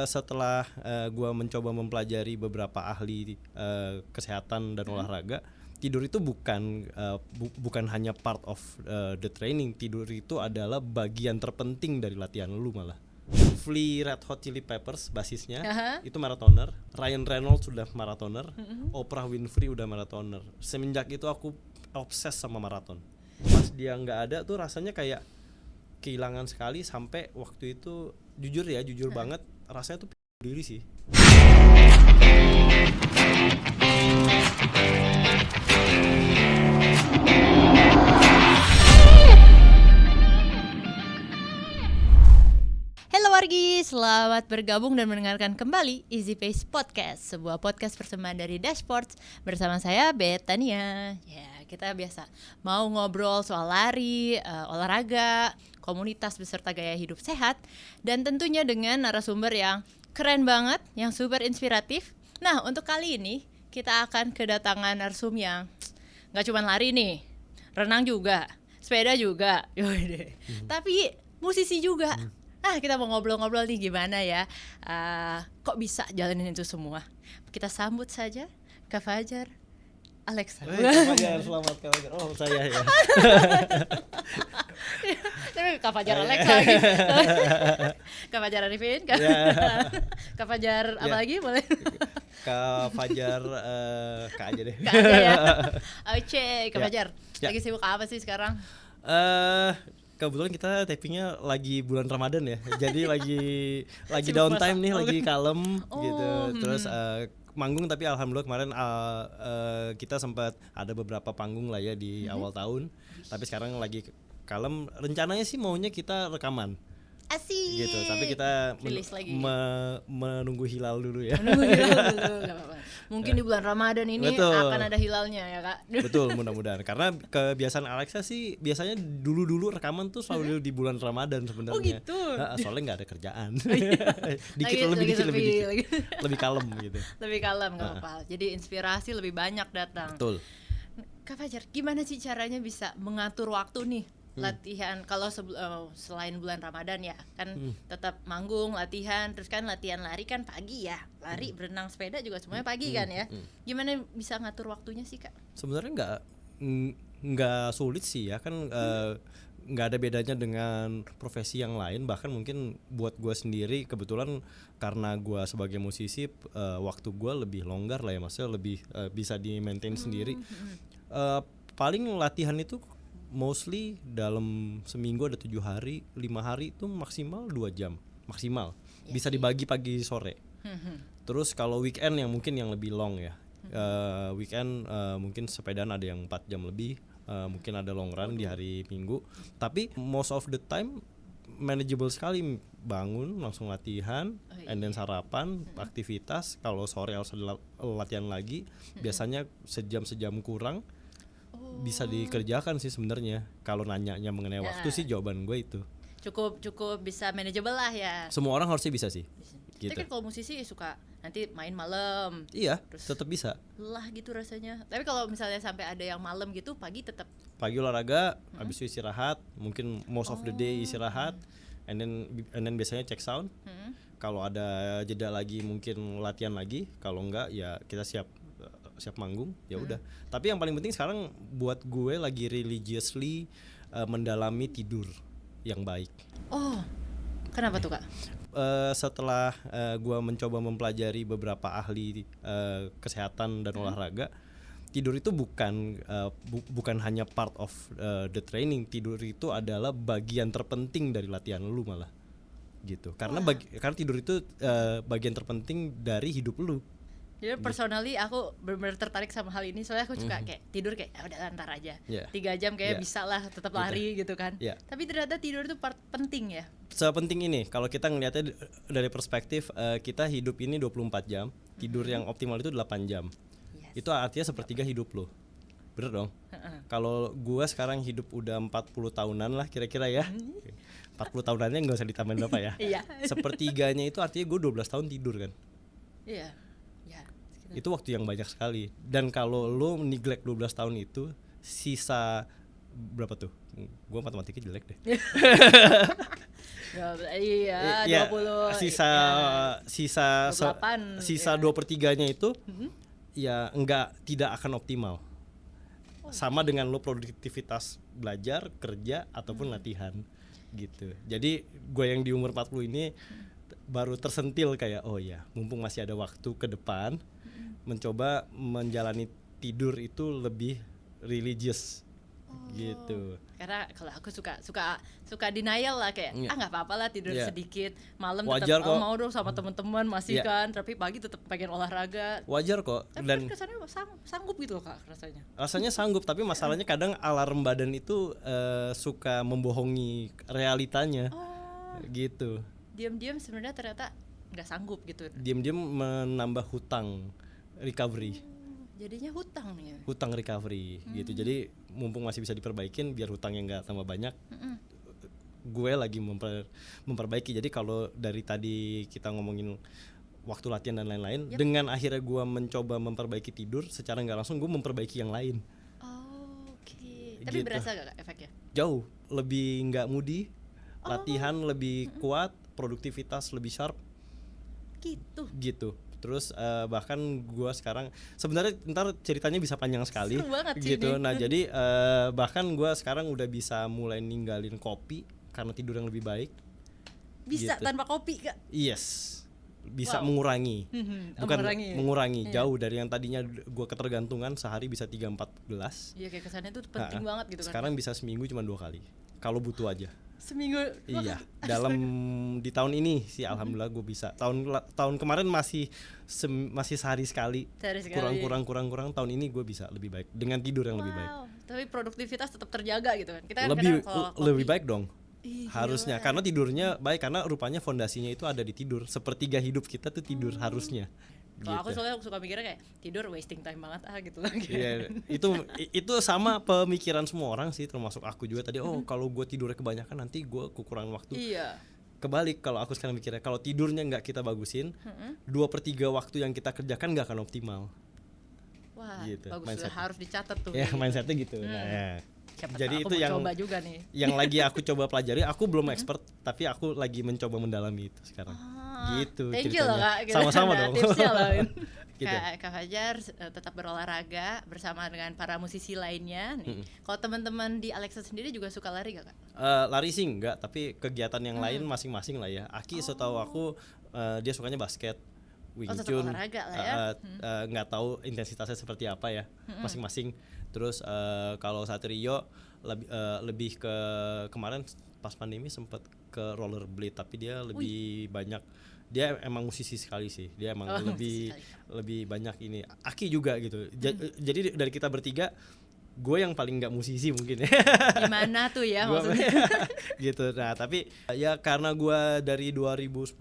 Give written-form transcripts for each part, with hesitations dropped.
Setelah gue mencoba mempelajari beberapa ahli kesehatan dan olahraga, tidur itu bukan hanya part of the training. Tidur itu adalah bagian terpenting dari latihan lu malah. Flea Red Hot Chili Peppers basisnya itu marathoner, Ryan Reynolds sudah marathoner, Oprah Winfrey udah marathoner. Semenjak itu aku obses sama maraton. Pas dia nggak ada tuh rasanya kayak kehilangan sekali, sampai waktu itu jujur banget rasanya tuh diri sih. Halo wargi, selamat bergabung dan mendengarkan kembali Easy Pace Podcast, sebuah podcast persembahan dari Dashboards bersama saya Betania. Ya, kita biasa mau ngobrol soal lari, olahraga, komunitas beserta gaya hidup sehat, dan tentunya dengan narasumber yang keren banget, yang super inspiratif. Nah, untuk kali ini kita akan kedatangan narsum yang nggak cuma lari nih, renang juga, sepeda juga, tapi musisi juga. Kita mau ngobrol-ngobrol nih gimana ya, kok bisa jalanin itu semua. Kita sambut saja Kak Fajar Alexa. Kak Fajar, selamat Kak Fajar. Oh, saya ya. Tapi Kak Fajar Alexa lagi. Kak Fajar Arifin, Kak Fajar apa lagi boleh? Kak Fajar, Kak aja deh. Kak aja ya. Oke, Kak Fajar. Lagi sibuk apa sih sekarang? Kebetulan kita tapingnya lagi bulan Ramadan ya, jadi lagi downtime nih, lagi kalem gitu. Terus manggung, tapi alhamdulillah kemarin kita sempat ada beberapa panggung lah ya di awal tahun. Tapi sekarang lagi kalem. Rencananya sih maunya kita rekaman. Asik. Gitu, tapi kita menunggu hilal dulu ya. Menunggu hilal dulu, gak apa-apa. Mungkin di bulan Ramadan ini akan ada hilalnya ya Kak. Betul, mudah-mudahan. Karena kebiasaan Alexa sih biasanya dulu rekaman tuh selalu di bulan Ramadan sebenarnya. Oh gitu. Soalnya nggak ada kerjaan. Dikit. Lebih kalem gitu. Lebih kalem, nggak apa-apa. Jadi inspirasi lebih banyak datang. Betul. Kak Fajar, gimana sih caranya bisa mengatur waktu nih? Latihan kalau selain bulan Ramadan ya kan, tetap manggung, latihan, terus kan latihan lari kan pagi ya, lari, berenang, sepeda juga semuanya pagi kan ya. Gimana bisa ngatur waktunya sih Kak? Sebenarnya nggak sulit sih ya kan, nggak ada bedanya dengan profesi yang lain. Bahkan mungkin buat gue sendiri, kebetulan karena gue sebagai musisi, waktu gue lebih longgar lah ya, maksudnya lebih bisa di maintain sendiri. Paling latihan itu mostly dalam seminggu ada 7 hari, 5 hari itu maksimal 2 jam maksimal. Bisa dibagi pagi sore. Terus kalau weekend yang mungkin yang lebih long ya, weekend mungkin sepedaan ada yang 4 jam lebih, mungkin ada long run di hari Minggu. Tapi most of the time manageable sekali, bangun langsung latihan, and then sarapan, aktivitas. Kalau sore harus latihan lagi, biasanya sejam kurang. Bisa dikerjakan sih sebenarnya. Kalau nanyanya mengenai waktu sih jawaban gue itu cukup bisa manageable lah ya. Semua orang harusnya bisa sih. Gitu. Tapi kan kalau musisi suka nanti main malam. Iya, tetap bisa. Lelah gitu rasanya. Tapi kalau misalnya sampai ada yang malam gitu, pagi tetap. Pagi olahraga, habis itu istirahat, mungkin most of the day istirahat, and then biasanya check sound. Kalau ada jeda lagi mungkin latihan lagi. Kalau enggak ya kita siap manggung, ya udah. Tapi yang paling penting sekarang buat gue lagi religiously mendalami tidur yang baik. Oh, kenapa tuh Kak? Setelah gue mencoba mempelajari beberapa ahli kesehatan dan olahraga, tidur itu bukan hanya part of the training. Tidur itu adalah bagian terpenting dari latihan lu malah, gitu. Karena tidur itu bagian terpenting dari hidup lu. Jadi personally aku benar-benar tertarik sama hal ini, soalnya aku suka kayak tidur kayak udah ntar aja 3 jam kayak bisa lah tetap lari gitu kan. Tapi ternyata tidur itu part penting ya. Sepenting ini kalau kita ngelihatnya dari perspektif kita hidup ini 24 jam, tidur yang optimal itu 8 jam. Itu artinya sepertiga hidup lo. Bener dong? Kalau gua sekarang hidup udah 40 tahunan lah kira-kira ya. 40 tahunannya enggak usah ditambahin berapa ya. Sepertiganya itu artinya gua 12 tahun tidur kan. Iya. Itu waktu yang banyak sekali. Dan kalau lo neglect 12 tahun itu, sisa berapa tuh? Gue matematiknya jelek deh. Iya, Ya, 20 sisa ya, sisa 28, sisa ya. 2/3-nya itu ya tidak akan optimal. Sama dengan lo produktivitas belajar, kerja ataupun latihan gitu. Jadi gue yang di umur 40 ini baru tersentil kayak oh ya, mumpung masih ada waktu ke depan mencoba menjalani tidur itu lebih religious gitu. Karena kalau aku suka denial lah kayak Iya. nggak apa-apa lah tidur Iya. sedikit, malam Wajar tetap kok. mau dong sama teman-teman masih Iya. kan, tapi pagi tetap pengen olahraga. Wajar kok, Tapi dan kan kesannya sanggup gitu loh Kak rasanya. rasanya sanggup, tapi masalahnya kadang alarm badan itu suka membohongi realitanya gitu. Diam-diam sebenarnya ternyata nggak sanggup gitu. Diam-diam menambah hutang recovery. Jadinya hutang nih. Hutang recovery gitu. Jadi mumpung masih bisa diperbaikin biar hutangnya nggak tambah banyak, gue lagi memperbaiki. Jadi kalau dari tadi kita ngomongin waktu latihan dan lain-lain, dengan akhirnya gue mencoba memperbaiki tidur, secara nggak langsung gue memperbaiki yang lain. Oke. Tapi Gitu. berasa gak efeknya? Jauh lebih nggak moody, latihan lebih kuat, produktivitas lebih sharp gitu. Terus bahkan gue sekarang sebenarnya ntar ceritanya bisa panjang sekali. Seru banget sih gitu. ini. Nah jadi bahkan gue sekarang udah bisa mulai ninggalin kopi karena tidur yang lebih baik. Bisa Gitu. tanpa kopi Kak? Yes, bisa Wow. mengurangi. Bukan mengurangi, Iya. jauh dari yang tadinya gue ketergantungan sehari bisa 3-4 gelas. Iya kayak kesannya tuh penting banget gitu kan. Sekarang bisa seminggu cuma 2 kali kalau butuh aja. Seminggu. Iya, dalam di tahun ini sih alhamdulillah gue bisa. Tahun kemarin masih sehari sekali. Sehari sekali. Kurang. Tahun ini gue bisa lebih baik dengan tidur yang lebih baik. Tapi produktivitas tetap terjaga gitu kan. Kita kan Lebih kadang kalau kopi- lebih baik dong. Ih, Harusnya gila. karena tidurnya baik, karena rupanya fondasinya itu ada di tidur. Sepertiga hidup kita tuh tidur harusnya. Kalau aku Gitu. soalnya suka mikirnya kayak tidur wasting time banget gitu lah. Iya, itu sama pemikiran semua orang sih, termasuk aku juga tadi. Oh, kalau gue tidurnya kebanyakan nanti gue kekurangan waktu. Iya. Kebalik, kalau aku sekarang mikirnya kalau tidurnya nggak kita bagusin, 2/3 waktu yang kita kerjakan nggak akan optimal. Wah, Gitu, bagus mindset. harus dicatat tuh. Ya mindsetnya gitu. Nah, ya. Siapa Jadi tahu itu aku mau yang coba juga nih. yang lagi aku coba pelajari. Aku belum expert, tapi aku lagi mencoba mendalami itu sekarang. Gitu Thank you loh ceritanya. Kak. Gitu. Sama-sama Ada dong. tipsnya loh. Gitu. Kak Fajar tetap berolahraga bersama dengan para musisi lainnya. Nih. Kalau teman-teman di Alexa sendiri juga suka lari gak Kak? Lari sih enggak, tapi kegiatan yang lain masing-masing lah ya. Aki setahu aku dia sukanya basket, Wing tetap Chun, olahraga lah ya. nggak tahu intensitasnya seperti apa ya masing-masing. Terus kalau Satrio lebih ke kemarin pas pandemi sempat ke rollerblade, tapi dia lebih banyak, dia emang musisi sekali sih, dia emang lebih banyak ini. Aki juga gitu. Jadi dari kita bertiga, gue yang paling nggak musisi mungkin ya. Gimana tuh ya Gua- maksudnya? gitu. Nah tapi ya karena gue dari 2010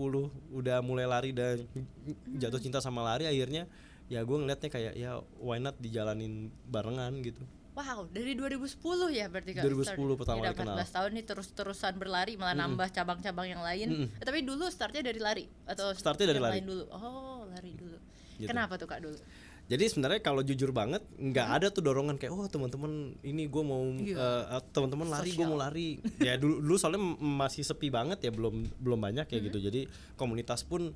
udah mulai lari dan jatuh cinta sama lari, akhirnya ya gue ngeliatnya kayak ya why not dijalanin barengan gitu. Wow, dari 2010 ya berarti Kak? 2010 pertama kali Udah kenal. 14 tahun nih terus-terusan berlari, malah nambah cabang-cabang yang lain. Tapi dulu startnya dari lari? Atau Startnya dari yang lari. lain dulu? Oh, lari dulu. Gitu. Kenapa tuh Kak dulu? Jadi sebenarnya kalau jujur banget nggak ada tuh dorongan kayak oh teman-teman ini gue mau teman-teman lari, gue mau lari. Ya dulu soalnya masih sepi banget ya, belum banyak ya gitu. Jadi komunitas pun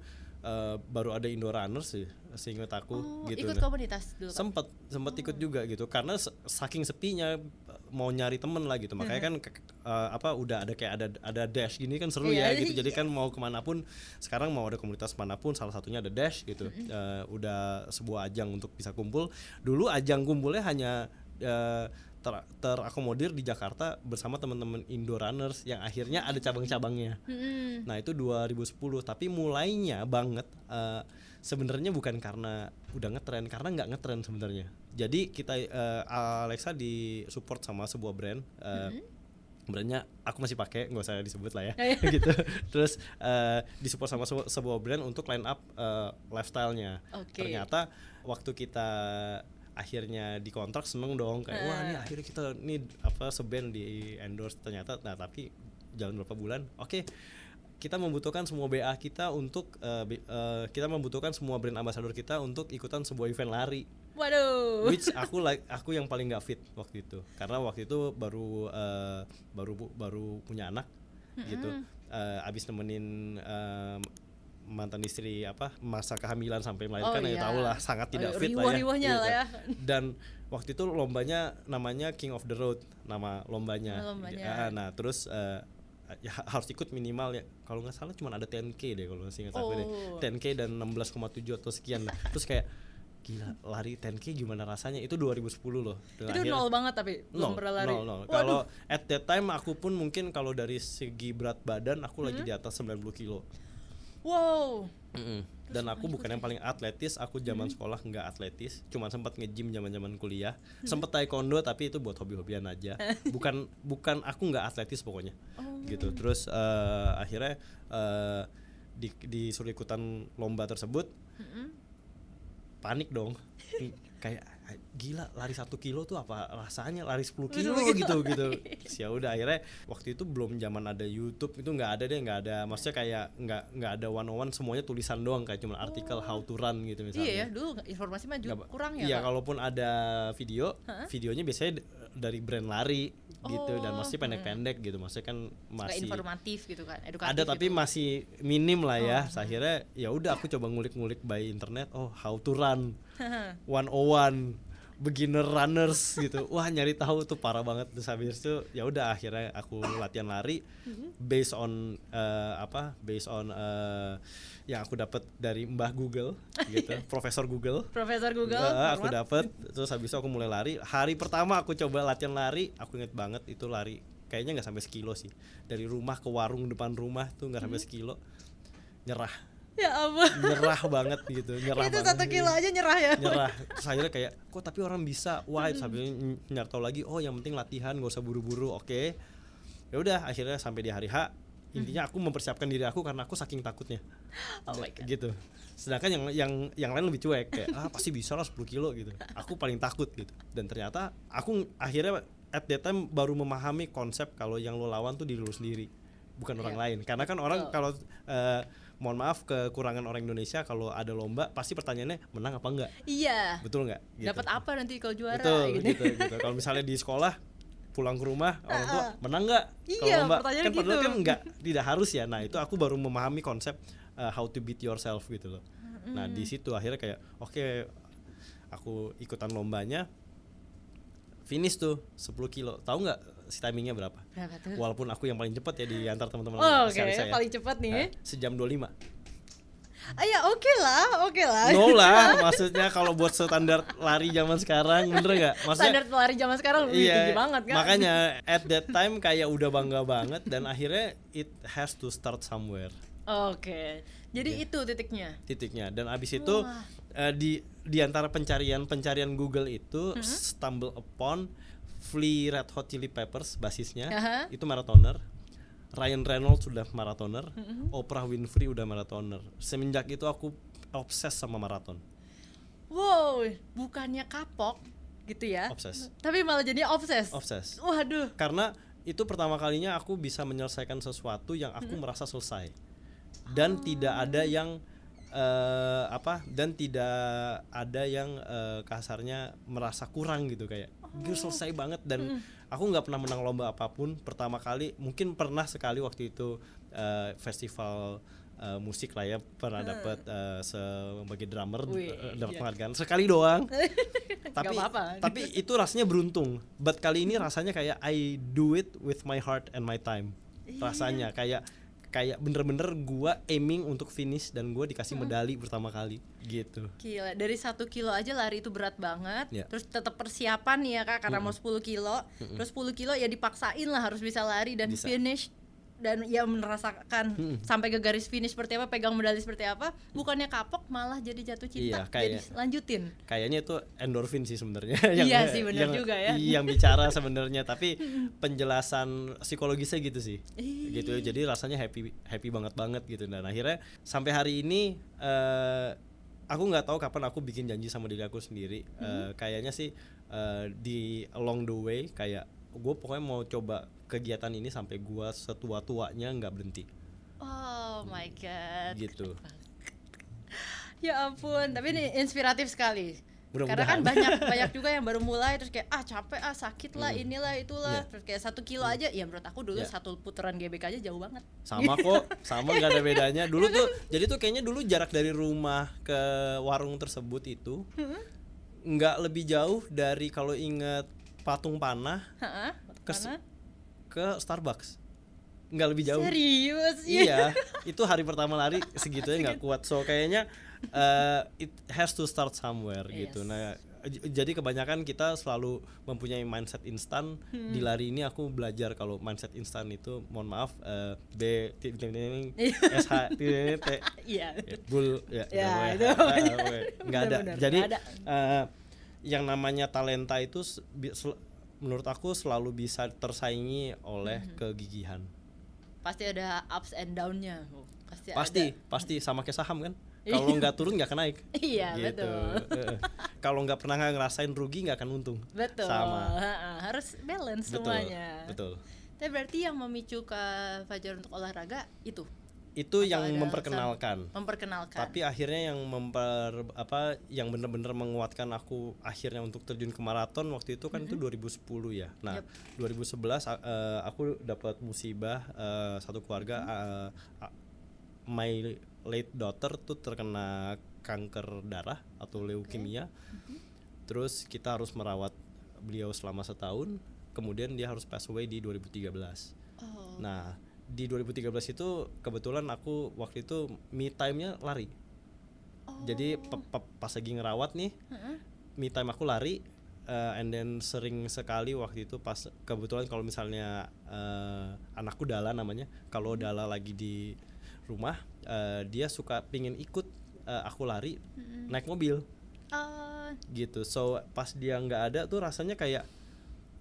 baru ada Indo Runners sih seingat aku gitu. Ikut Nah, komunitas dulu Kak? sempet ikut juga gitu karena saking sepinya mau nyari temen lah gitu. Makanya kan udah ada kayak ada dash gini kan seru ya gitu. Jadi kan mau kemanapun sekarang, mau ada komunitas manapun salah satunya ada dash gitu. Udah sebuah ajang untuk bisa kumpul. Dulu ajang kumpulnya hanya terakomodir di Jakarta bersama teman-teman Indo Runners yang akhirnya ada cabang-cabangnya. Nah itu 2010, tapi mulainya banget sebenarnya bukan karena udah ngetren, karena nggak ngetren sebenarnya. Jadi kita Alexa disupport sama sebuah brand. Brandnya aku masih pakai, nggak usah disebut lah ya. Gitu. Terus disupport sama sebuah brand untuk line up lifestyle-nya. Ternyata waktu kita akhirnya dikontrak seneng dong kayak wah nih akhirnya kita nih seband di endorse. Ternyata tapi jalan berapa bulan kita membutuhkan semua BA kita untuk kita membutuhkan semua brand ambassador kita untuk ikutan sebuah event lari. Waduh. Which aku yang paling nggak fit waktu itu, karena waktu itu baru punya anak gitu. abis nemenin mantan istri masa kehamilan sampai melahirkan, Oh, ya iya. tau lah sangat tidak fit lah ya. Riwah-riwahnya Gitu. lah ya. Dan waktu itu lombanya namanya King of the Road, nama lombanya. Lombanya. Nah terus ya harus ikut minimal ya, kalau nggak salah cuma ada 10K deh kalau masih ingat aku deh, 10K dan 16,7 atau sekian. Terus kayak gila, lari 10K gimana rasanya, itu 2010 loh. Dan Itu nol banget tapi belum pernah lari. nol. Kalau at that time aku pun mungkin kalau dari segi berat badan aku lagi di atas 90 kilo. Wow. Dan aku bukan yang paling atletis, aku zaman sekolah nggak atletis, cuma sempat nge-gym zaman kuliah, sempat taekwondo tapi itu buat hobi-hobian aja, bukan aku nggak atletis pokoknya, gitu. Terus akhirnya disuruh ikutan lomba tersebut, panik dong, kayak gila lari 1 kilo tuh apa rasanya, lari 10 kilo gitu. Terus ya udah akhirnya waktu itu belum zaman ada YouTube, itu nggak ada, maksudnya kayak nggak ada 101, semuanya tulisan doang, kayak cuma artikel how to run gitu misalnya. Iya ya, dulu informasi mah kurang ya. Iya, Kak? kalaupun ada videonya biasanya dari brand lari gitu, dan masih pendek-pendek gitu, maksudnya kan Kayak masih informatif gitu kan, edukatif. ada tapi gitu. masih minim lah ya. Akhirnya ya udah aku coba ngulik-ngulik by internet, how to run 101 beginner runners gitu. Wah, nyari tahu tuh parah banget. Terus habis itu ya udah akhirnya aku latihan lari based on yang aku dapat dari Mbah Google gitu, Profesor Google. Aku dapat, terus habis itu aku mulai lari. Hari pertama aku coba latihan lari, aku inget banget itu lari kayaknya nggak sampai sekilo sih, dari rumah ke warung depan rumah tuh nggak sampai sekilo, nyerah. Ya ampun. Nyerah banget gitu, nyerah Itu banget. 1 kilo aja nyerah ya. Nyerah. Terus akhirnya kayak kok tapi orang bisa, wah sambil nyari tahu lagi, yang penting latihan, gak usah buru-buru. Oke. Ya udah akhirnya sampai di hari H, intinya aku mempersiapkan diri aku karena aku saking takutnya. Oh my God. Gitu. Sedangkan yang lain lebih cuek, kayak pasti bisa lah 10 kilo gitu. Aku paling takut gitu. Dan ternyata aku akhirnya at that time baru memahami konsep kalau yang lo lawan tuh diri lo sendiri, bukan orang lain. Karena kan orang kalau mohon maaf kekurangan orang Indonesia, kalau ada lomba pasti pertanyaannya menang apa enggak. Iya. Betul enggak? Gitu. Dapat apa nanti kalau juara Betul, gitu. gitu. Kalau misalnya di sekolah pulang ke rumah orang tua menang enggak? Iya, Kalau lomba pertanyaannya kan padahal gitu. kan enggak, tidak harus ya. Nah, itu aku baru memahami konsep how to beat yourself gitu loh. Nah, di situ akhirnya kayak oke, aku ikutan lombanya, finish tuh 10 kilo. Tahu nggak si timingnya berapa? Berapa tuh? Walaupun aku yang paling cepat ya di antar teman-teman Oke, saya. paling cepat nih. Sejam 25. Ya oke lah. No lah, maksudnya kalau buat standar lari zaman sekarang, bener nggak? Maksudnya Standar pelari zaman sekarang lebih tinggi banget kan. Makanya at that time kayak udah bangga banget, dan akhirnya it has to start somewhere. Oke. Jadi itu titiknya. Dan abis itu di antara pencarian Google itu stumble upon Flea Red Hot Chili Peppers basisnya, itu marathoner. Ryan Reynolds sudah marathoner, Oprah Winfrey udah marathoner. Semenjak itu aku obses sama maraton. Wow, bukannya kapok gitu ya? Obses. Tapi malah jadi obses. Waduh. Karena itu pertama kalinya aku bisa menyelesaikan sesuatu yang aku merasa selesai. Dan tidak ada yang kasarnya merasa kurang gitu, kayak gue selesai banget. Dan aku nggak pernah menang lomba apapun. Pertama kali mungkin pernah sekali waktu itu festival musik lah ya, pernah dapat sebagai drummer, dapat penghargaan sekali doang. tapi itu rasanya beruntung. But kali ini rasanya kayak I do it with my heart and my time. Rasanya kayak bener-bener gua aiming untuk finish, dan gua dikasih medali pertama kali gitu. Gila, dari 1 kilo aja lari itu berat banget. Terus tetap persiapan ya Kak, karena mau 10 kilo. Terus 10 kilo ya dipaksain lah harus bisa lari dan finish. Dan ya merasakan sampai ke garis finish seperti apa, pegang medali seperti apa. Bukannya kapok, malah jadi jatuh cinta. Jadi lanjutin. Kayaknya itu endorfin sih sebenarnya. Iya sih, benar juga ya. Yang bicara sebenarnya, tapi penjelasan psikologisnya gitu sih. Gitu. Jadi rasanya happy banget gitu. Dan akhirnya sampai hari ini aku nggak tahu kapan aku bikin janji sama diri aku sendiri. Kayaknya sih di along the way, kayak gue pokoknya mau coba kegiatan ini sampai gue setua-tuanya nggak berhenti. Oh my god. Gitu. Ya ampun, tapi ini inspiratif sekali. Karena kan mudah-mudahan. banyak juga yang baru mulai terus kayak capek sakit lah inilah itulah terus kayak 1 kilo aja ya menurut aku dulu satu putaran GBK aja jauh banget. Sama kok, sama nggak ada bedanya. Dulu tuh, jadi tuh kayaknya dulu jarak dari rumah ke warung tersebut itu nggak lebih jauh dari kalau inget Patung Panah ke Starbucks. Nggak lebih jauh. Serius? Iya, itu hari pertama lari segitunya nggak kuat. So kayaknya it has to start somewhere gitu. Nah, jadi kebanyakan kita selalu mempunyai mindset instan. Di lari ini aku belajar kalau mindset instan itu, mohon maaf, B S H T bull ya itu nggak ada. Jadi yang namanya talenta itu menurut aku selalu bisa tersaingi oleh kegigihan. Pasti ada ups and down-nya. Pasti sama kayak saham kan. Kalau nggak turun nggak akan naik. Iya gitu. Betul. Kalau nggak pernah ngerasain rugi nggak akan untung. Betul. Sama. Harus balance semuanya. Betul. Tapi berarti yang memicu Kak Fajar untuk olahraga itu yang memperkenalkan. Tapi akhirnya yang benar-benar menguatkan aku akhirnya untuk terjun ke maraton waktu itu kan itu 2010 ya. Nah, 2011 aku dapat musibah, satu keluarga my late daughter tuh terkena kanker darah atau leukemia. Terus kita harus merawat beliau selama setahun, kemudian dia harus pass away di 2013. Nah, di 2013 itu kebetulan aku waktu itu me time-nya lari. Jadi pas lagi ngerawat nih, me time aku lari, and then sering sekali waktu itu pas kebetulan kalau misalnya anakku Dala namanya, kalau Dala lagi di rumah, dia suka pingin ikut aku lari naik mobil gitu. So pas dia nggak ada tuh rasanya kayak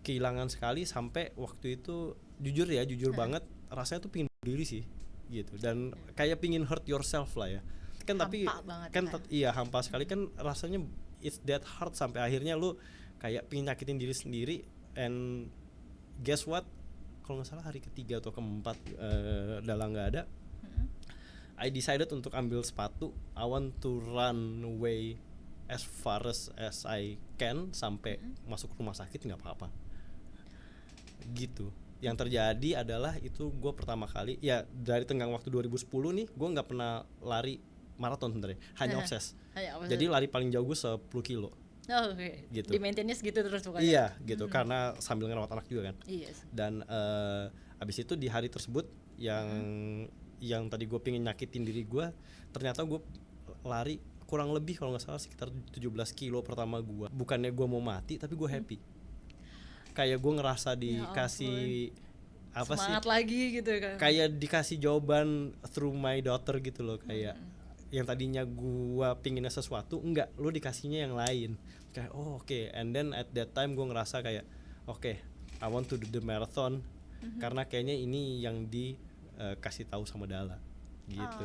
kehilangan sekali, sampai waktu itu jujur banget rasanya tuh pingin bunuh diri sih gitu, dan kayak pingin hurt yourself lah ya kan. Tapi kan hampa sekali kan rasanya, it's that hard sampai akhirnya lu kayak pingin nyakitin diri sendiri. And guess what, kalau nggak salah hari ketiga atau keempat Dala nggak ada, I decided untuk ambil sepatu. I want to run away as far as I can sampai masuk rumah sakit nggak apa-apa gitu. Yang terjadi adalah itu gue pertama kali ya dari tenggang waktu 2010 nih gue nggak pernah lari maraton sebenarnya, hanya obses. Jadi lari paling jauh gue 10 kilo. Gitu. Di maintainnya segitu terus pokoknya. Iya gitu, karena sambil ngerawat anak juga kan. Yes. Dan abis itu di hari tersebut yang tadi gue pengen nyakitin diri gue, ternyata gue lari kurang lebih kalau nggak salah sekitar 17 kilo pertama gue. Bukannya gue mau mati, tapi gue happy. Kayak gue ngerasa dikasih semangat lagi gitu kan. Kayak dikasih jawaban through my daughter gitu loh. Kayak yang tadinya gue pinginnya sesuatu, enggak, lu dikasihnya yang lain. Kayak okay. And then at that time gue ngerasa kayak I want to do the marathon. Karena kayaknya ini yang dikasih tahu sama Dala gitu.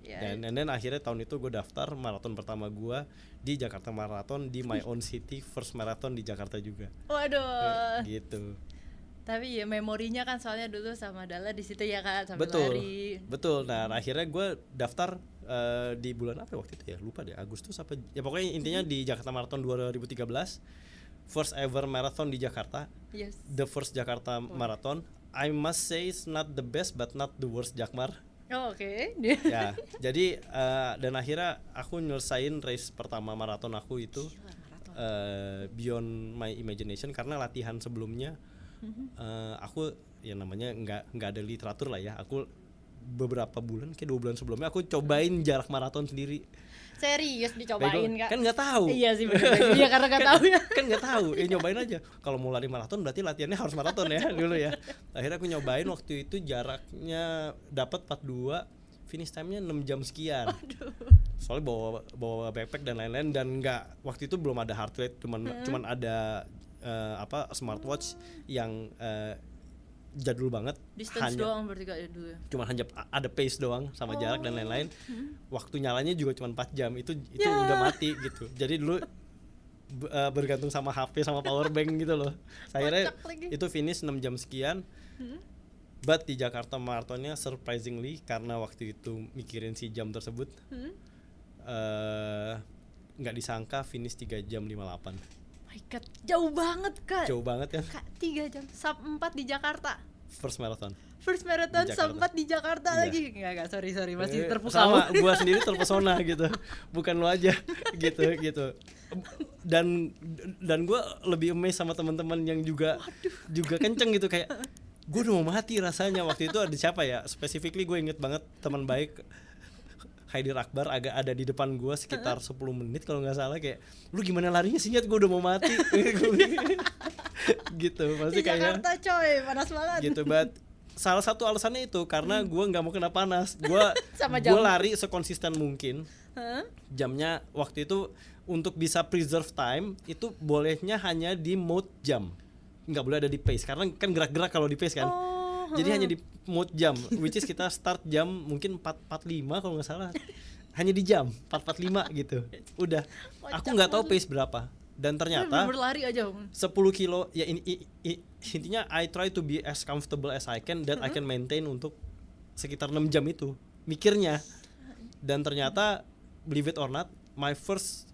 Dan then akhirnya tahun itu gue daftar maraton pertama gue di Jakarta Marathon, di my own city, first marathon di Jakarta juga. Waduh. Gitu. Tapi ya memorinya kan soalnya dulu sama Dala di situ ya kan, sambil lari. Betul. Nah akhirnya gue daftar di bulan apa waktu itu ya, lupa deh, Agustus apa ya, pokoknya intinya di Jakarta Marathon 2013, first ever marathon di Jakarta. Yes. The first Jakarta Marathon. I must say it's not the best but not the worst Jakmar. Oke. Ya, jadi dan akhirnya aku nyelesain race pertama maraton aku itu beyond my imagination, karena latihan sebelumnya aku ya namanya nggak ada literatur lah ya. Aku beberapa bulan, kayak 2 bulan sebelumnya aku cobain jarak maraton sendiri. Serius dicobain Kak? Kan nggak tahu. Iya sih benar. Iya karena nggak tahu ya. Kan nggak tahu, ya nyobain aja. Kalau mau lari maraton berarti latihannya harus maraton ya dulu ya. Akhirnya aku nyobain waktu itu jaraknya dapat 42, finish time-nya 6 jam sekian. Aduh. Soalnya bawa backpack dan lain-lain, dan waktu itu belum ada heart rate, cuman ada smartwatch yang jadul banget. Distance doang berarti Kak dulu ya. Cuman hanya ada pace doang sama jarak dan lain-lain. Waktu nyalanya juga cuma 4 jam. Itu udah mati gitu. Jadi dulu bergantung sama HP sama power bank gitu loh. Akhirnya itu finish 6 jam sekian. But di Jakarta Marathonnya surprisingly, karena waktu itu mikirin si jam tersebut, nggak disangka finish 3 jam 58. My God, jauh banget Kak. Jauh banget kan? Kak, 3 jam, sub 4 di Jakarta. First marathon. First marathon Di sub Jakarta. 4 di Jakarta Iya. lagi. Enggak, sorry masih terpukau. Sama, gua sendiri terpesona gitu. Bukan lo aja gitu. Dan gua lebih amazed sama teman-teman yang juga kenceng gitu, kayak gue udah mau mati rasanya. Waktu itu ada siapa ya? Specifically gue inget banget teman baik Haidir Akbar agak ada di depan gue sekitar 10 menit kalau nggak salah, kayak lu gimana larinya sih, Nyet, gue udah mau mati. Gitu pasti Di kayak Jakarta coy, panas banget. gitu. But salah satu alasannya itu karena gue nggak mau kena panas. Gue Sama jam. lari sekonsisten mungkin. Hah? Jamnya waktu itu untuk bisa preserve time itu bolehnya hanya di mode jam, nggak boleh ada di pace karena kan gerak-gerak kalau di pace kan. Jadi hanya di mode jam, which is kita start jam mungkin 4.45 kalau nggak salah, hanya di jam 4.45 gitu. Udah, aku nggak tahu pace berapa. Dan ternyata berlari aja 10 kilo ya, intinya I try to be as comfortable as I can that I can maintain untuk sekitar 6 jam itu mikirnya. Dan ternyata believe it or not, my first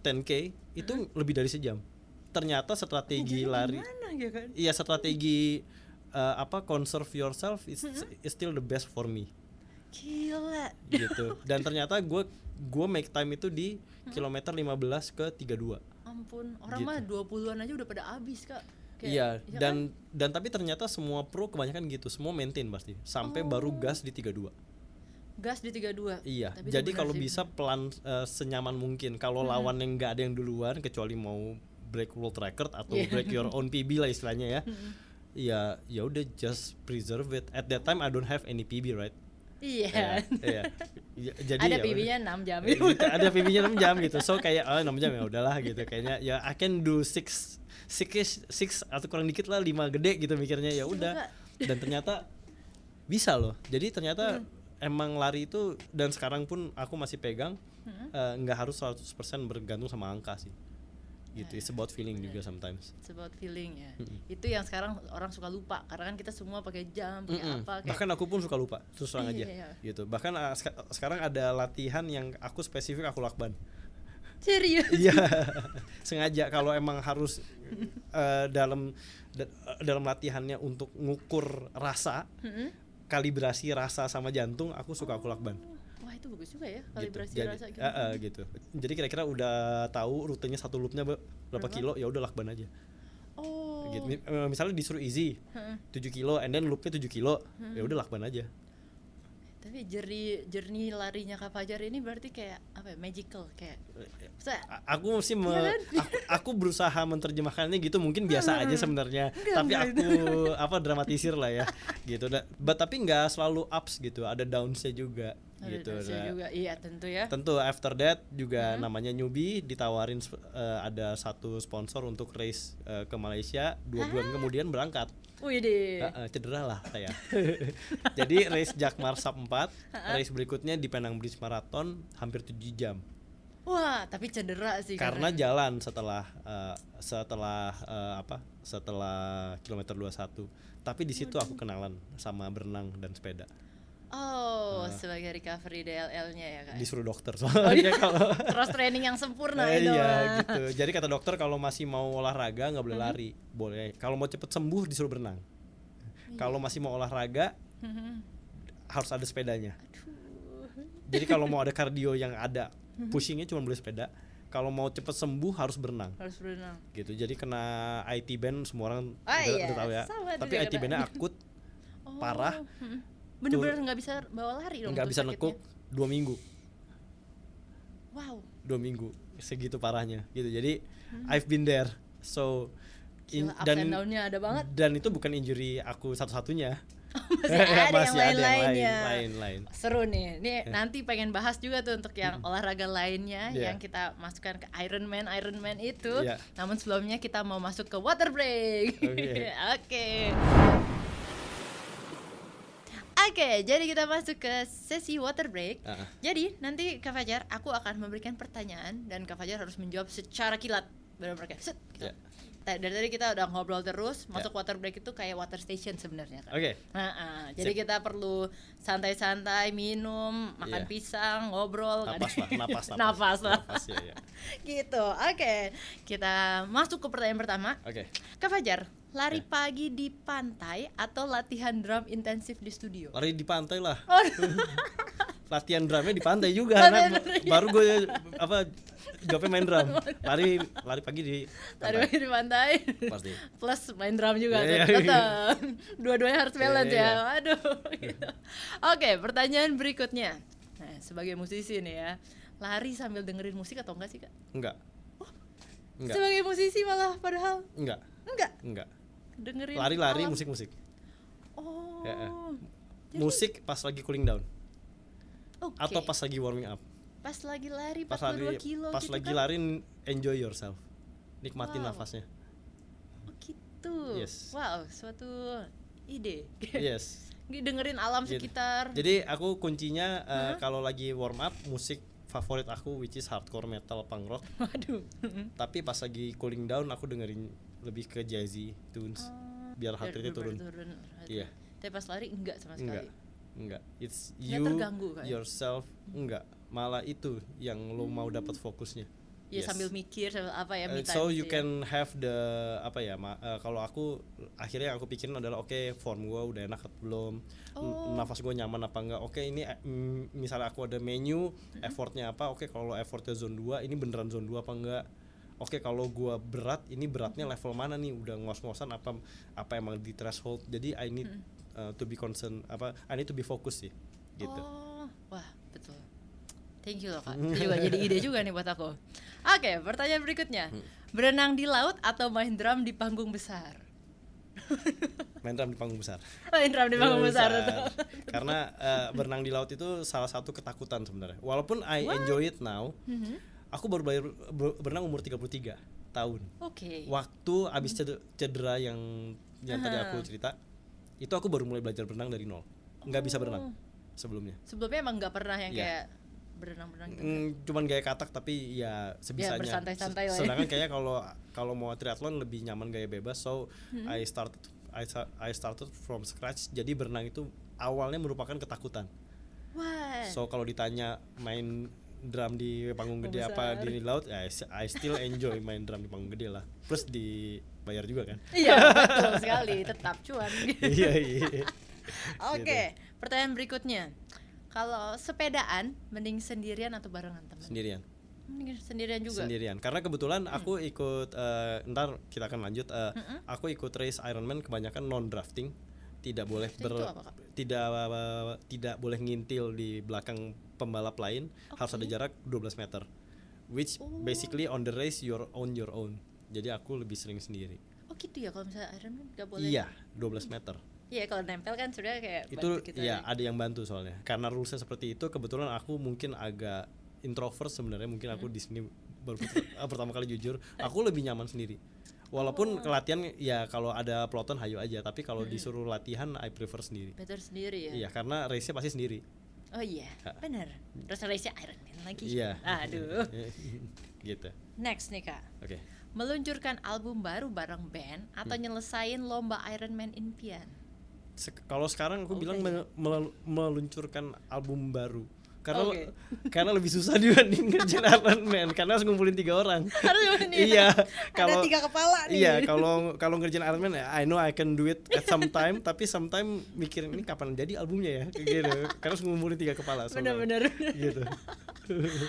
10K itu lebih dari sejam. Ternyata strategi lari, gimana ya kan? iya strategi conserve yourself is still the best for me. Gila. Gitu. Dan ternyata gue make time itu di kilometer 15 ke 32. Ampun, orang Gitu. mah 20-an aja udah pada habis Kak. Iya, ya dan tapi ternyata semua pro kebanyakan gitu, semua maintain pasti sampai baru gas di 32. Gas di 32. Iya, Tapi itu jadi benar kalau sih. bisa pelan, senyaman mungkin. Kalau lawan yang nggak ada yang duluan, kecuali mau break world record atau break your own PB lah istilahnya ya. Ya udah just preserve it. At that time I don't have any PB, right? Iya. Iya. Jadi Ada ya PB-nya 6 jam. gitu, ada PB-nya 6 jam gitu. So kayak 6 jam ya udahlah gitu. Kayaknya ya I can do 6 atau kurang dikit lah 5 gede gitu mikirnya, ya udah. Dan ternyata bisa loh. Jadi ternyata emang lari itu, dan sekarang pun aku masih pegang, nggak harus 100% bergantung sama angka sih. Gitu, it's about feeling juga sometimes. It's about feeling ya. Itu yang sekarang orang suka lupa karena kan kita semua pakai jam, pakai apa kayak. Bahkan aku pun suka lupa, terus terang aja. Iya. Gitu. Bahkan sekarang ada latihan yang aku spesifik aku lakban. Serius. Iya. Sengaja kalau emang harus dalam latihannya untuk ngukur rasa, kalibrasi rasa sama jantung, aku suka aku lakban. Wah, itu bagus juga ya, kalibrasi Jadi, rasa gitu. gitu. Jadi kira-kira udah tahu rutenya satu loopnya berapa kilo, ya udah lakban aja. Oh. Gitu. Misalnya disuruh easy 7 kilo and then loopnya 7 kilo, ya udah lakban aja. Tapi jernih larinya Kak Fajar ini berarti kayak apa ya, magical kayak. Aku mesti aku berusaha menerjemahkannya gitu, mungkin biasa aja sebenarnya, tapi aku dramatisir lah ya gitu. Tapi nggak selalu ups gitu, ada downs-nya juga. Gitu. Juga. Iya, tentu ya. Tentu after that juga namanya newbie ditawarin ada satu sponsor untuk race ke Malaysia 2 bulan kemudian berangkat. Wih deh. Cedera lah saya. Jadi race Jakmar Sub 4, race berikutnya di Penang Bridge Marathon hampir 7 jam. Wah, tapi cedera sih. Karena jalan setelah kilometer 21. Tapi di situ aku kenalan sama berenang dan sepeda. Oh, sebagai recovery DLL-nya ya Kak. Disuruh dokter soalnya kalau cross training yang sempurna itu. iya gitu. Jadi kata dokter kalau masih mau olahraga nggak boleh lari, boleh. Kalau mau cepet sembuh disuruh berenang. Kalau masih mau olahraga harus ada sepedanya. Jadi kalau mau ada kardio yang ada pushingnya cuma boleh sepeda. Kalau mau cepet sembuh harus berenang. Harus berenang. Gitu. Jadi kena IT band semua orang Iya, udah tahu ya. Tapi IT bandnya akut, parah. Bener-bener nggak bisa bawa lari dong. Nggak bisa nekuk 2 minggu. Wow. 2 minggu segitu parahnya gitu. Jadi I've been there. So Ups and down-nya ada banget. Dan itu bukan injury aku satu-satunya. Masih ada yang lainnya. Lain. Seru nih. Nih nanti pengen bahas juga tuh untuk yang olahraga lainnya yang kita masukkan ke Ironman itu. Namun sebelumnya kita mau masuk ke water break. Oke. Oke, jadi kita masuk ke sesi water break. Jadi nanti Kak Fajar, aku akan memberikan pertanyaan dan Kak Fajar harus menjawab secara kilat. benar-benar kayak set gitu. Ya. Dari tadi kita udah ngobrol terus, masuk water break itu kayak water station sebenarnya kan. Oke. Jadi kita perlu santai-santai, minum, makan Iya. pisang, ngobrol, Napas lah. Ya. Gitu. Oke. Kita masuk ke pertanyaan pertama. Oke. Kak Fajar, lari pagi di pantai atau latihan drum intensif di studio? Lari di pantai lah. Oh, Latihan drumnya di pantai juga. Latihan Baru gue jawabnya main drum. Lari pagi di lari pantai. pagi di pantai. Pasti. Plus main drum juga Iya, tetap. Dua-duanya harus balance Iya, ya. Aduh. Gitu. Oke, pertanyaan berikutnya. Nah, sebagai musisi nih ya, lari sambil dengerin musik atau enggak sih, Kak? Enggak. Enggak. Sebagai musisi malah padahal Enggak. enggak dengerin Lari-lari alam. musik-musik. Oh. Ya. Jadi, Musik pas lagi cooling down oke. atau pas lagi warming up. Pas lagi lari Pas 42 lagi kilo pas gitu lagi kan? lari, enjoy yourself. Nikmatin Wow. nafasnya. Oh gitu. Yes. Wow, suatu ide. Yes. Dengerin alam Gitu. sekitar. Jadi aku kuncinya kalau lagi warm up, musik favorit aku which is hardcore metal punk rock. Waduh. Tapi pas lagi cooling down aku dengerin lebih ke jazzy tunes biar heart rate turun. Iya. Tapi pas lari enggak sama sekali. Enggak. It's Nggak you terganggu, kan? yourself. Enggak. Malah itu yang lo mau dapat fokusnya. Ya Yes. sambil mikir sambil apa ya me time So gitu you ya. can have the kalau aku akhirnya yang aku pikirin adalah oke, form gue udah enak atau belum, nafas gue nyaman apa enggak. Oke, ini misalnya aku ada menu effortnya apa, oke kalau effortnya zone 2 ini beneran zone 2 apa enggak. Oke, kalau gue berat, ini beratnya level mana nih, udah ngos-ngosan apa emang di threshold. Jadi I need to be concerned, I need to be focused sih gitu. Oh, wah betul. Thank you loh Kak. Itu juga jadi ide juga nih buat aku. Oke, pertanyaan berikutnya. Berenang di laut atau main drum di panggung besar? Main drum di panggung besar. Main drum di panggung besar. Betul. Karena berenang di laut itu salah satu ketakutan sebenarnya. Walaupun I enjoy it now. Aku baru belajar berenang umur 33 tahun. Oke. Waktu abis cedera yang tadi aku cerita, itu aku baru mulai belajar berenang dari nol. Nggak bisa berenang sebelumnya. Sebelumnya emang nggak pernah yang Iya. kayak berenang-berenang gitu. Cuman gaya katak tapi ya sebisanya. bersantai-santai lah ya. Sedangkan kayaknya kalau mau triathlon lebih nyaman gaya bebas. So I started from scratch. Jadi berenang itu awalnya merupakan ketakutan. Wah. So kalau ditanya main drum di panggung gede apa di laut, ya I still enjoy main drum di panggung gede lah. Plus dibayar juga kan. Iya, betul sekali, tetap cuan. Iya. Oke, pertanyaan berikutnya. Kalau sepedaan mending sendirian atau barengan teman? Sendirian. Mending sendirian juga. Sendirian. Karena kebetulan aku ikut ntar kita akan lanjut. Aku ikut race Ironman kebanyakan non drafting. Tidak boleh Itu apa, Kak? tidak boleh ngintil di belakang pembalap lain. Harus ada jarak 12 meter. Which basically on the race you're on your own. Jadi aku lebih sering sendiri. Oh gitu ya, kalau misalnya Ironman nggak boleh. Iya, 12 meter. Iya, kalau nempel kan sudah kayak Itu bantu kita ya ada yang bantu soalnya. Karena rulesnya seperti itu, kebetulan aku mungkin agak introvert sebenarnya. Mungkin aku di sini baru pertama kali jujur, aku lebih nyaman sendiri. Walaupun latihan ya kalau ada peloton hayu aja, tapi kalau disuruh latihan I prefer sendiri. better sendiri ya. Iya, karena race-nya pasti sendiri. Oh iya, benar. Terus race Ironman lagi. Iya. Aduh. Gitu. Next nih Kak. Oke. Meluncurkan album baru bareng band atau nyelesain lomba Ironman impian? Kalau sekarang aku bilang meluncurkan album baru. Oke. Karena lebih susah dibanding ngerjain Ironman karena harus ngumpulin 3 orang. Harus ngumpulin Iya, ada 3 kepala nih. Iya, kalau ngerjain Ironman I know I can do it at some time, tapi sometime mikirin ini kapan jadi albumnya ya, kayak gitu. Karena harus ngumpulin 3 kepala. Benar-benar. Gitu.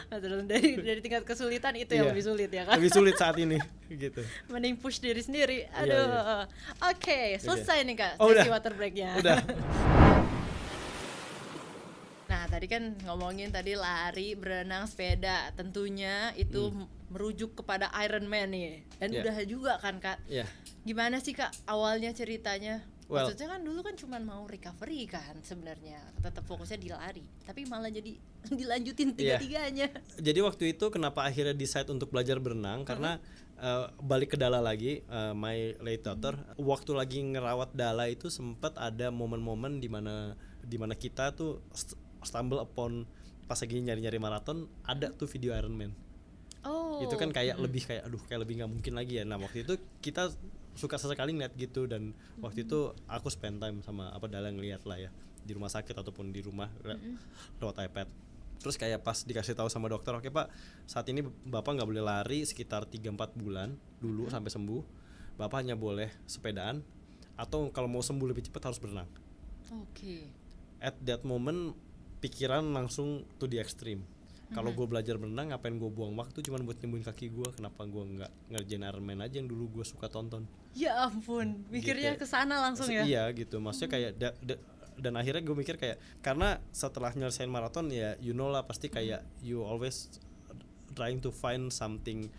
Nah, terus dari tingkat kesulitan itu yang Iya. lebih sulit ya kan. Lebih sulit saat ini, gitu. Mending push diri sendiri. Iya, Aduh. iya. Oke, selesai nih Kak Oh, sesi udah. water breaknya. Udah. Nah, tadi kan ngomongin tadi lari, berenang, sepeda. Tentunya itu merujuk kepada Ironman nih. Dan Yeah. udah juga kan Kak. Iya. Gimana sih Kak awalnya ceritanya? Well. Maksudnya kan dulu kan cuma mau recovery kan sebenarnya. Tetap fokusnya di lari. Tapi malah jadi dilanjutin Iya. tiga-tiganya. Jadi waktu itu kenapa akhirnya decide untuk belajar berenang karena balik ke Dala lagi, my late daughter waktu lagi ngerawat Dala itu sempat ada momen-momen di mana kita tuh stumble upon pas lagi nyari-nyari maraton ada tuh video Ironman. Oh. Itu kan kayak lebih kayak kayak lebih nggak mungkin lagi ya. Nah waktu itu kita suka sesekali ngeliat gitu, dan waktu itu aku spend time sama Dahlia ngeliat lah ya di rumah sakit ataupun di rumah lewat iPad. Terus kayak pas dikasih tahu sama dokter, oke Pak, saat ini Bapak nggak boleh lari sekitar 3-4 bulan dulu sampai sembuh. Bapak hanya boleh sepedaan, atau kalau mau sembuh lebih cepat harus berenang. Oke. At that moment pikiran langsung to the extreme. Kalau gue belajar berenang, ngapain gue buang waktu cuman buat nyembuhin kaki gue? Kenapa gue nggak ngerjain Ironman aja yang dulu gue suka tonton? Ya ampun, mikirnya Gitu. kesana langsung ya. Iya gitu, maksudnya kayak dan akhirnya gue mikir kayak, karena setelah nyelesain maraton ya lah pasti kayak you always trying to find something,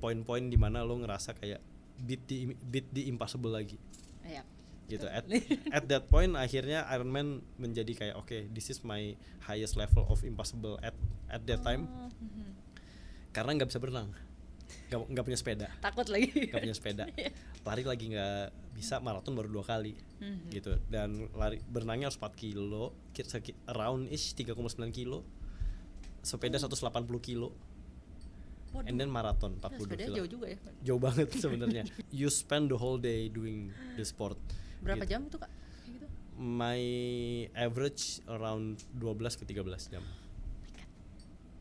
poin-poin di mana lo ngerasa kayak beat the impossible lagi. Iya. Gitu. At that point akhirnya Ironman menjadi kayak okay, this is my highest level of impossible at that time. Karena nggak bisa berenang, nggak punya sepeda, Takut lagi. nggak punya sepeda, lari lagi nggak bisa, maraton baru 2 kali gitu, dan berenangnya harus 4 kilo, around 3,9 kilo, sepeda 180 kilo. Waduh. And then maraton Ya, 42 sepedanya kilo. jauh juga ya. Jauh banget sebenarnya. You spend the whole day doing the sport. Berapa gitu. jam itu Kak? Kayak gitu? My average around 12 ke 13 jam.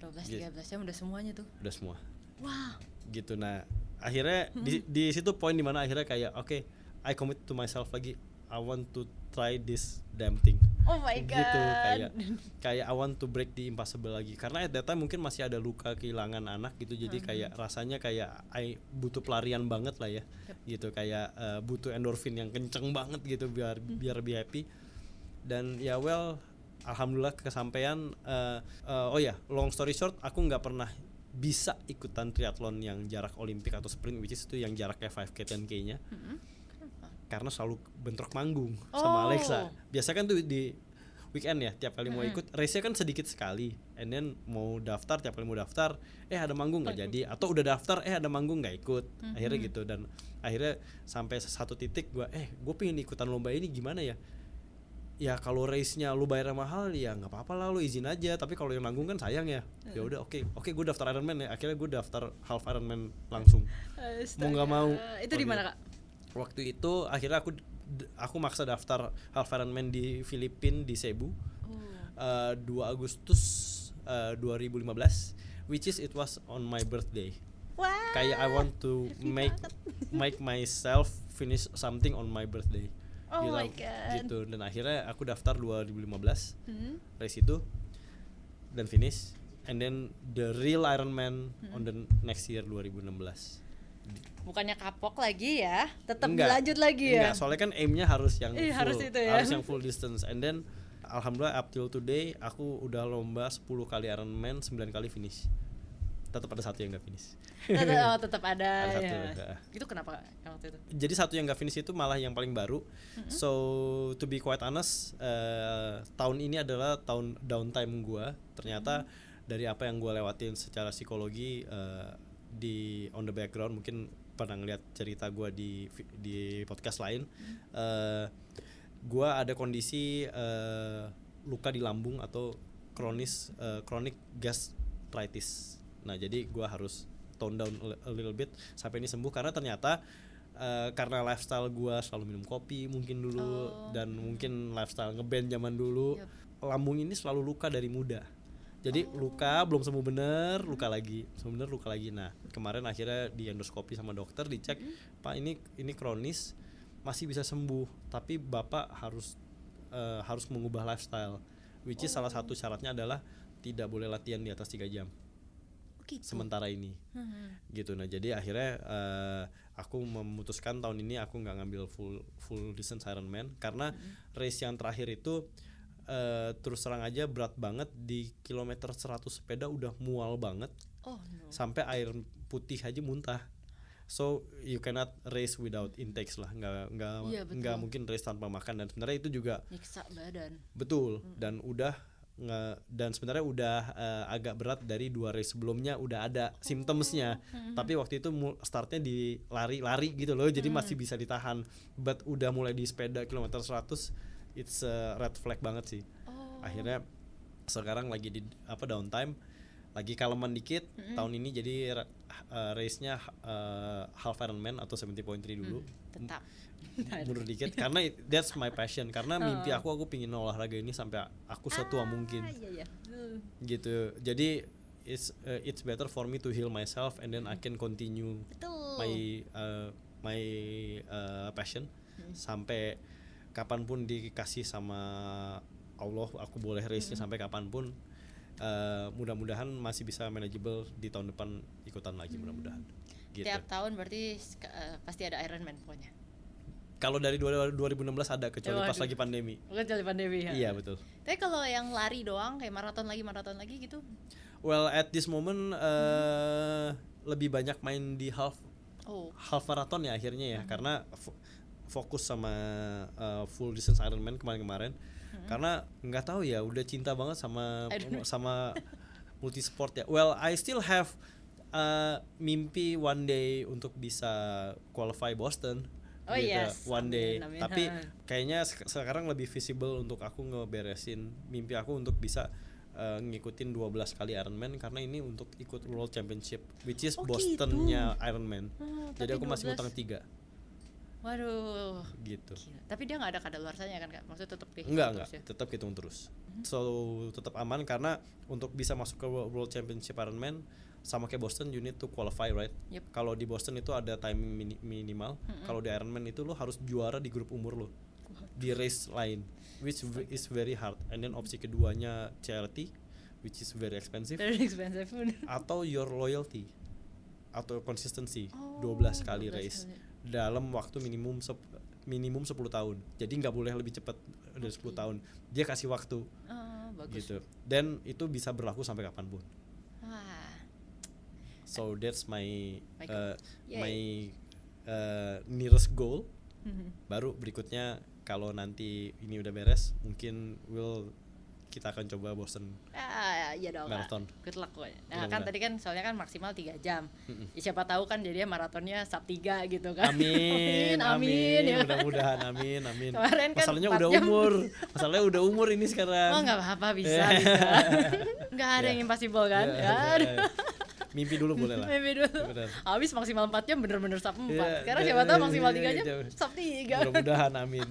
12-13 jam udah semuanya tuh. Udah semua. Wah. Gitu. Nah, akhirnya di situ poin dimana akhirnya kayak okay, I commit to myself lagi. I want to try this damn thing. Oh my god. Gitu, kayak I want to break the impossible lagi. Karena at that time mungkin masih ada luka kehilangan anak gitu. Jadi kayak rasanya kayak I butuh pelarian banget lah ya. Gitu, kayak butuh endorfin yang kenceng banget gitu biar lebih happy. Dan ya alhamdulillah kesampaian. Oh ya, long story short, aku nggak pernah bisa ikutan triathlon yang jarak olimpik atau sprint, which is itu yang jaraknya 5K 10K-nya. Karena selalu bentrok manggung sama Alexa. Biasa kan tuh di weekend ya, tiap kali mau ikut race-nya kan sedikit sekali, and then mau daftar, tiap kali mau daftar ada manggung nggak jadi, atau udah daftar ada manggung nggak ikut. Akhirnya gitu, dan akhirnya sampai satu titik gue pengen ikutan lomba ini, gimana ya kalau race-nya lu bayar mahal ya nggak apa-apa lah, lu izin aja, tapi kalau yang nanggung kan sayang ya. Ya udah oke gue daftar Ironman ya. Akhirnya gue daftar half Ironman langsung. Mau nggak mau. Itu di mana Kak? Waktu itu akhirnya aku maksa daftar half Ironman di Filipina di Cebu. 2 Agustus 2015, which is it was on my birthday. Wah. Kayak I want to make myself finish something on my birthday. Oh my god. Gitu. Dan akhirnya aku daftar 2015 race itu dan finish, and then the real Ironman on the next year 2016. Bukannya kapok lagi ya, tetap Enggak, dilanjut lagi ya. Enggak, soalnya kan aimnya harus yang full, harus itu ya. harus yang full distance. And then alhamdulillah up till today aku udah lomba 10 kali Ironman, 9 kali finish. Tetap ada satu yang nggak finish. Tetap ada. Ada satu, Ya. Itu kenapa waktu itu? Jadi satu yang nggak finish itu malah yang paling baru. So to be quite honest, tahun ini adalah tahun downtime gua. Ternyata dari apa yang gua lewatin secara psikologi, di on the background, mungkin pernah ngeliat cerita gue di podcast lain, gue ada kondisi luka di lambung atau chronic gastritis. Nah jadi gue harus tone down a little bit sampai ini sembuh, karena ternyata karena lifestyle gue selalu minum kopi mungkin dulu, dan mungkin lifestyle ngeband zaman dulu, lambung ini selalu luka dari muda. Jadi luka belum sembuh bener, luka lagi, sembuh bener, luka lagi. Nah kemarin akhirnya di endoskopi sama dokter, dicek, Pak ini kronis, masih bisa sembuh, tapi Bapak harus mengubah lifestyle, which is salah satu syaratnya adalah tidak boleh latihan di atas 3 jam. Gitu. Sementara ini, gitu. Nah jadi akhirnya aku memutuskan tahun ini aku nggak ngambil full distance Ironman, karena race yang terakhir itu terus terang aja berat banget, di kilometer 100 sepeda udah mual banget. Sampai air putih aja muntah. So you cannot race without intakes lah, nggak mungkin race tanpa makan, dan sebenarnya itu juga nyiksa badan. Betul. Dan sebenarnya udah agak berat dari 2 race sebelumnya, udah ada symptomsnya. Tapi waktu itu startnya di lari gitu loh, jadi masih bisa ditahan. But udah mulai di sepeda kilometer 100, it's a red flag banget sih. Akhirnya sekarang lagi di downtime. lagi kaleman dikit tahun ini, jadi race-nya half Ironman atau 70.3 dulu. Tetap Mundur dikit karena that's my passion, karena mimpi aku pingin olahraga ini sampai aku setua mungkin. Iya. Gitu. Jadi it's better for me to heal myself and then I can continue Betul. my passion sampai kapanpun dikasih sama Allah aku boleh race-nya sampai kapanpun. Mudah-mudahan masih bisa manageable di tahun depan ikutan lagi mudah-mudahan. Gitu. Tiap tahun berarti pasti ada Ironman pokoknya. Kalau dari 2016 ada, kecuali pas lagi pandemi. Kecuali pandemi ya. Iya betul. Tapi kalau yang lari doang kayak maraton lagi gitu. Well at this moment lebih banyak main di half marathon ya akhirnya ya, karena fokus sama full distance Ironman kemarin. Karena nggak tahu ya, udah cinta banget sama multisport ya. Well I still have mimpi one day untuk bisa qualify Boston. Oh gitu, yes, one day. amin. Tapi kayaknya sekarang lebih visible untuk aku ngeberesin mimpi aku untuk bisa ngikutin 12 kali Ironman, karena ini untuk ikut World Championship which is Bostonnya gitu. Ironman. Jadi aku masih utang 3. Waduh. Gitu. Gila. Tapi dia nggak ada kadaluarsanya kan Kak? Maksudnya tetap dihitung enggak, terus ya? tetap hitung terus. So tetap aman, karena untuk bisa masuk ke World Championship Ironman sama kayak Boston you need to qualify, right? Yep. Kalau di Boston itu ada timing minimal. Kalau di Ironman itu lo harus juara di grup umur lo di race lain, which is very hard. And then opsi keduanya charity, which is very expensive. Very expensive. Atau your loyalty atau consistency, 12 kali race dalam waktu minimum 10 tahun. Jadi nggak boleh lebih cepat dari 10 tahun. Dia kasih waktu. Bagus. Gitu. Dan itu bisa berlaku sampai kapanpun. Wah. So that's my Yay. nearest goal. Baru berikutnya kalau nanti ini udah beres, mungkin kita akan coba Boston Iya dong. Marathon. Good luck pokoknya. Nah kan tadi kan soalnya kan maksimal 3 jam. Ya, siapa tahu kan jadinya maratonnya sub 3 gitu kan. Amin. Ya. Mudah-mudahan amin. Kemarin kan Masalahnya 4 udah jam. Masalahnya udah umur ini sekarang. Oh nggak apa-apa, bisa. Nggak ada yang impossible kan. Mimpi dulu boleh lah. Mimpi dulu. Bener. Habis maksimal 4 jam bener-bener sub 4. Iya, Sekarang siapa tahu maksimal 3 jam sub 3. Mudah-mudahan amin.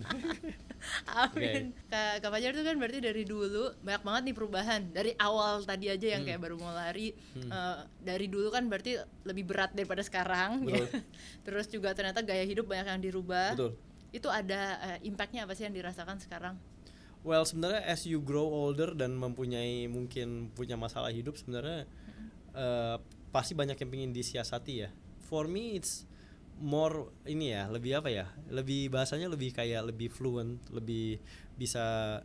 Amin. Kak Fajar tuh kan berarti dari dulu banyak banget nih perubahan. Dari awal tadi aja yang kayak baru mau lari, dari dulu kan berarti lebih berat daripada sekarang. Betul. Terus juga ternyata gaya hidup banyak yang dirubah. Betul. Itu ada impactnya apa sih yang dirasakan sekarang? Well sebenarnya as you grow older dan mungkin punya masalah hidup, sebenarnya pasti banyak yang pengen disiasati ya. For me it's more ini ya, lebih apa ya, lebih bahasanya lebih kayak lebih fluent, lebih bisa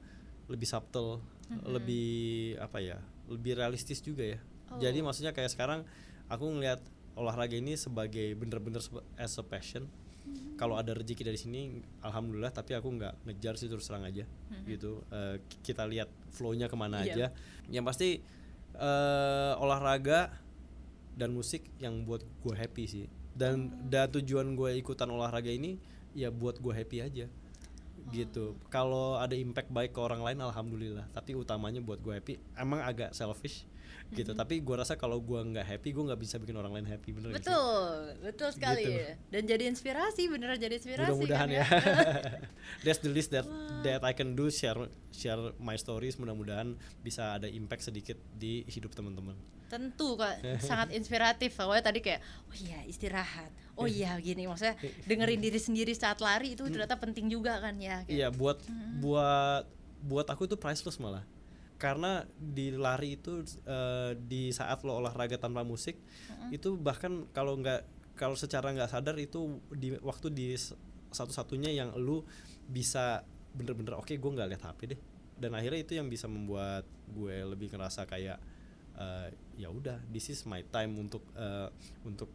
lebih subtle, lebih apa ya, lebih realistis juga ya. Jadi maksudnya kayak sekarang aku ngelihat olahraga ini sebagai bener-bener as a passion. Kalau ada rezeki dari sini alhamdulillah, tapi aku nggak ngejar sih, terus terang aja gitu. Kita lihat flow-nya kemana aja. Yang pasti olahraga dan musik yang buat gue happy sih. Dan tujuan gue ikutan olahraga ini ya buat gue happy aja gitu. Kalau ada impact baik ke orang lain alhamdulillah, tapi utamanya buat gue happy. Emang agak selfish gitu, tapi gue rasa kalau gue nggak happy, gue nggak bisa bikin orang lain happy, bener gak sih? Betul sekali gitu. Dan jadi inspirasi, beneran jadi inspirasi. Mudah-mudahan kan, ya. That's the least that I can do, share my stories. Mudah-mudahan bisa ada impact sedikit di hidup teman-teman. Tentu Kak, sangat inspiratif. Awalnya tadi kayak oh iya istirahat, oh iya gini, maksudnya dengerin diri sendiri saat lari itu ternyata penting juga kan ya. Iya, buat aku itu priceless malah. Karena di lari itu di saat lo olahraga tanpa musik itu bahkan kalau secara nggak sadar itu waktu di satu-satunya yang lo bisa bener-bener oke, gue nggak lihat HP deh. Dan akhirnya itu yang bisa membuat gue lebih ngerasa kayak ya udah, this is my time untuk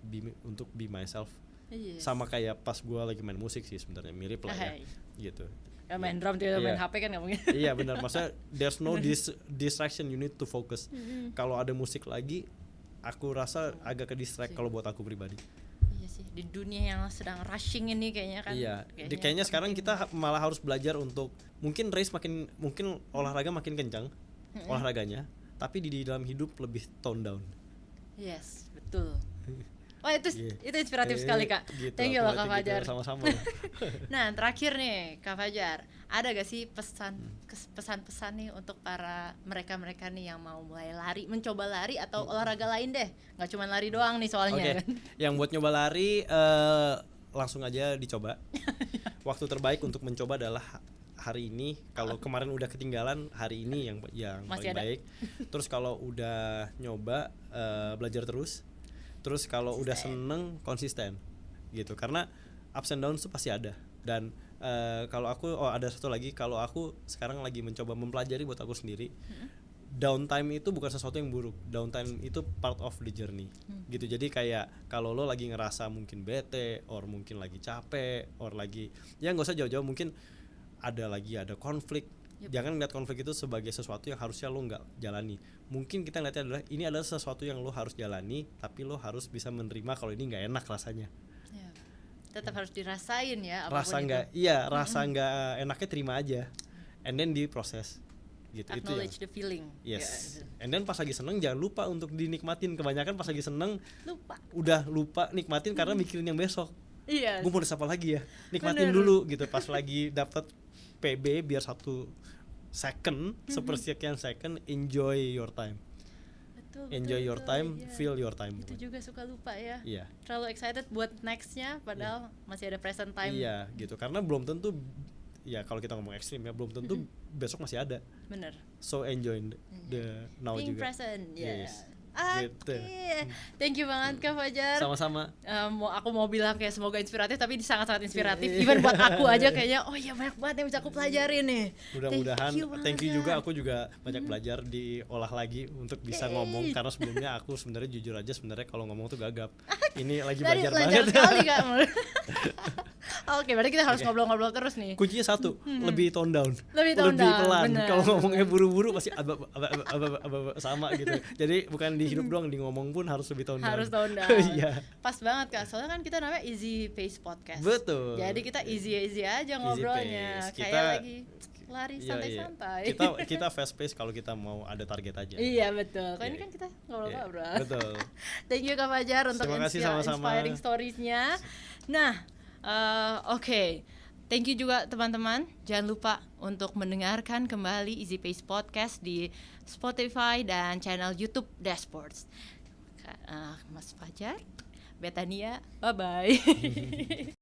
be myself. Yes. Sama kayak pas gue lagi main musik sih sebenarnya, mirip lah ya gitu. Ya main drum tidak main HP kan nggak mungkin. Iya benar, maksudnya there's no distraction, you need to focus. Kalau ada musik lagi, aku rasa agak ke distract kalau buat aku pribadi. Iya sih, di dunia yang sedang rushing ini kayaknya kan. Iya, kayaknya sekarang kita malah harus belajar untuk mungkin olahraga makin kencang olahraganya, tapi di dalam hidup lebih tone down. Yes, betul. Oh itu Yeah. itu inspiratif sekali Kak. Gitu, Thank you loh Kak gitu, Fajar. sama-sama. Nah terakhir nih Kak Fajar, ada gak sih pesan-pesan nih untuk para mereka nih yang mau mulai lari, mencoba lari atau olahraga lain deh, nggak cuma lari doang nih soalnya. Oke, yang buat nyoba lari langsung aja dicoba. Waktu terbaik untuk mencoba adalah hari ini. Kalau kemarin udah ketinggalan, hari ini yang Masih paling ada. baik. Terus kalau udah nyoba, belajar terus. Terus kalau udah seneng, konsisten gitu. Karena ups and downs tuh pasti ada. Dan kalau aku ada satu lagi, kalau aku sekarang lagi mencoba mempelajari buat aku sendiri. Downtime itu bukan sesuatu yang buruk. Downtime itu part of the journey. Gitu. Jadi kayak kalau lo lagi ngerasa mungkin bete, or mungkin lagi capek, or lagi ya nggak usah jauh-jauh, mungkin ada konflik. Jangan ngeliat konflik itu sebagai sesuatu yang harusnya lo nggak jalani. Mungkin kita ngeliatnya adalah ini adalah sesuatu yang lo harus jalani, tapi lo harus bisa menerima kalau ini nggak enak rasanya. Ya, tetap harus dirasain ya. Rasa nggak, iya rasa nggak enaknya terima aja, and then diproses. Gitu. Acknowledge the feeling. Yes. Yeah. And then pas lagi seneng jangan lupa untuk dinikmatin. Kebanyakan pas lagi seneng Lupa nikmatin karena mikirin yang besok. Iya. Gue mau apa lagi ya? Nikmatin Bener. dulu gitu. Pas lagi dapat PB biar 1 second, sepersekian second, enjoy your time. Betul, Enjoy your betul, time, iya. feel your time. Itu juga suka lupa ya. Iya. Terlalu excited buat nextnya, padahal masih ada present time. Iya, gitu. Karena belum tentu, ya kalau kita ngomong ekstrim ya, belum tentu besok masih ada. Bener. So enjoy the now Being juga. present, Yes. Oke, Gitu. thank you banget Kak Fajar. Sama-sama. Aku mau bilang kayak semoga inspiratif, tapi sangat-sangat inspiratif. Even buat aku aja kayaknya, oh iya banyak banget yang bisa aku pelajarin nih. Mudah-mudahan thank you banget. juga, aku juga banyak belajar diolah lagi untuk bisa ngomong, karena sebelumnya aku sebenarnya jujur aja sebenarnya kalau ngomong tuh gagap. Ini lagi Dari belajar banget. sekali Kak. Oke, berarti kita harus ngobrol-ngobrol terus nih. Kuncinya satu, lebih tone down. Lebih tone down, pelan. bener. Kalau ngomongnya buru-buru pasti sama gitu. Jadi bukan di hidup doang, di ngomong pun harus lebih tone down. Harus tone down. Iya. Pas banget Kak, soalnya kan kita namanya Easy Pace Podcast. Betul. Jadi kita easy aja ngobrolnya. pace. Kayak Kita- lagi lari Iya, santai-santai. Kita fast pace kalau kita mau ada target aja. Iya betul. Kalau ini Iya. kan kita ngobrol-ngobrol. Betul. Thank you Kak Fajar untuk Terima kasih sama-sama. inspiring stories-nya. Nah, oke. Thank you juga teman-teman. Jangan lupa untuk mendengarkan kembali Easy Pace Podcast di Spotify dan channel YouTube Dashboards. Mas Fajar, Betania, bye-bye.